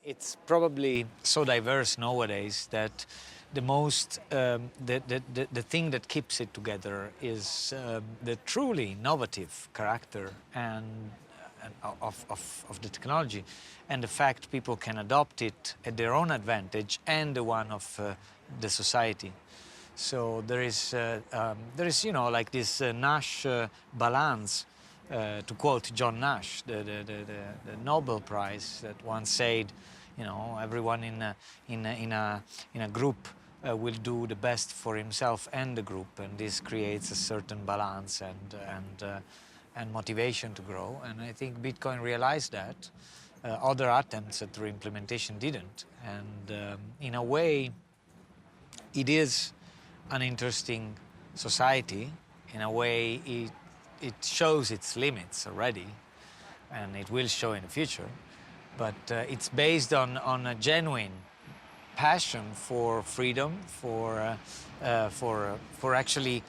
It's probably so diverse nowadays that the thing that keeps it together is the truly innovative character and of the technology, and the fact people can adopt it at their own advantage and the one of the society. So there is, like this Nash balance. To quote John Nash, the Nobel Prize, that once said, everyone in a group will do the best for himself and the group, and this creates a certain balance and motivation to grow. And I think Bitcoin realized that. Other attempts at re-implementation didn't, and in a way, it is an interesting society. In a way, it shows its limits already, and it will show in the future. But it's based on a genuine passion for freedom, for actually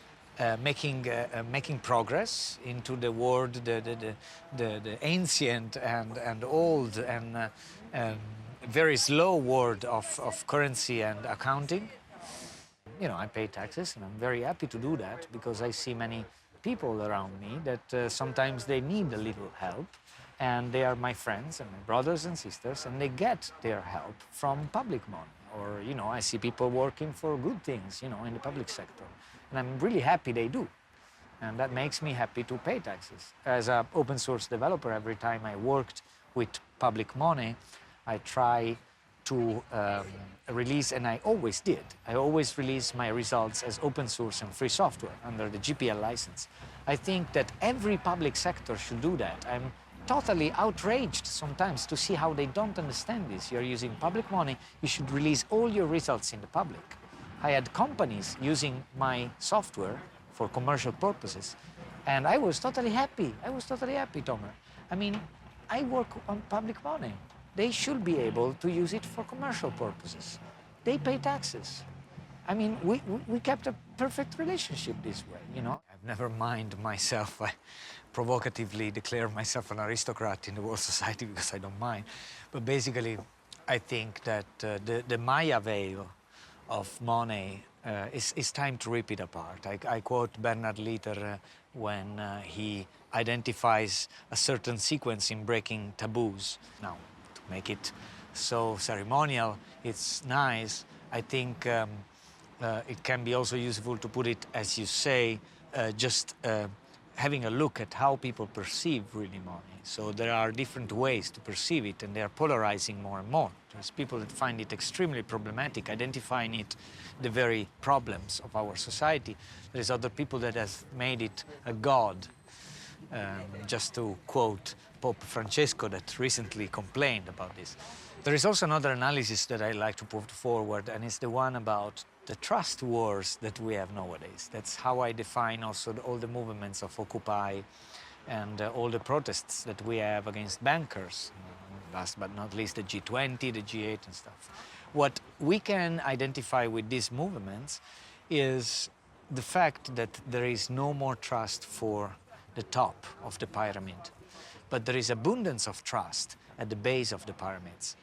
making progress into the world, the ancient and old and very slow world of currency and accounting. I pay taxes, and I'm very happy to do that because I see many people around me that sometimes they need a little help, and they are my friends and my brothers and sisters, and they get their help from public money. Or, I see people working for good things, in the public sector, and I'm really happy they do. And that makes me happy to pay taxes. As an open source developer, every time I worked with public money, I try to release, and I always did. I always release my results as open source and free software under the GPL license. I think that every public sector should do that. I'm totally outraged sometimes to see how they don't understand this. You're using public money, you should release all your results in the public. I had companies using my software for commercial purposes, and I was totally happy. I was totally happy, Tomer. I mean, I work on public money. They should be able to use it for commercial purposes. They pay taxes. I mean, we kept a perfect relationship this way, I've never minded myself. I provocatively declare myself an aristocrat in the world society because I don't mind. But basically, I think that the Maya veil of money, it's time to rip it apart. I quote Bernard Litter when he identifies a certain sequence in breaking taboos. Now, to make it so ceremonial, it's nice. I think it can be also useful to put it, as you say, just having a look at how people perceive really money. So there are different ways to perceive it, and they are polarizing more and more. There's people that find it extremely problematic, identifying it the very problems of our society. There's other people that have made it a god. Just to quote Pope Francesco, that recently complained about this. There is also another analysis that I like to put forward, and it's the one about the trust wars that we have nowadays. That's how I define also all the movements of Occupy and all the protests that we have against bankers. Last but not least, the G20, the G8 and stuff. What we can identify with these movements is the fact that there is no more trust for the top of the pyramid, but there is abundance of trust at the base of the pyramids.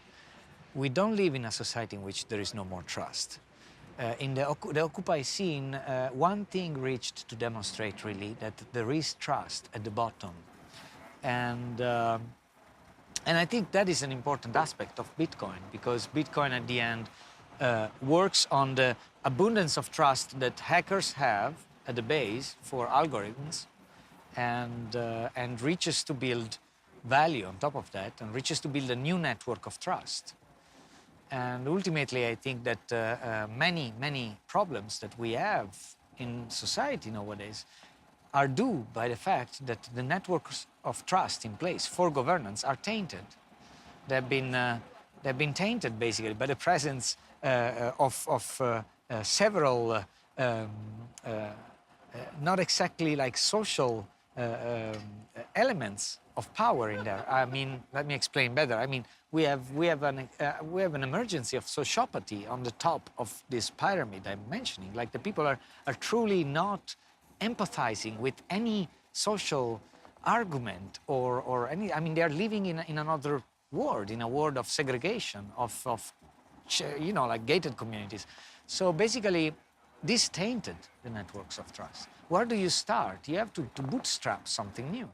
We don't live in a society in which there is no more trust. In the Occupy scene, one thing reached to demonstrate really that there is trust at the bottom. And I think that is an important aspect of Bitcoin, because Bitcoin at the end works on the abundance of trust that hackers have at the base for algorithms, and reaches to build value on top of that, and reaches to build a new network of trust. And ultimately, I think that many problems that we have in society nowadays are due by the fact that the networks of trust in place for governance are tainted. They've been tainted basically by the presence of several not exactly like social elements of power in there. I mean, let me explain better. I mean, we have an emergency of sociopathy on the top of this pyramid I'm mentioning. Like, the people are truly not empathizing with any social argument or any. I mean, they are living in another world, in a world of segregation, like gated communities. So basically, this tainted the networks of trust. Where do you start? You have to bootstrap something new.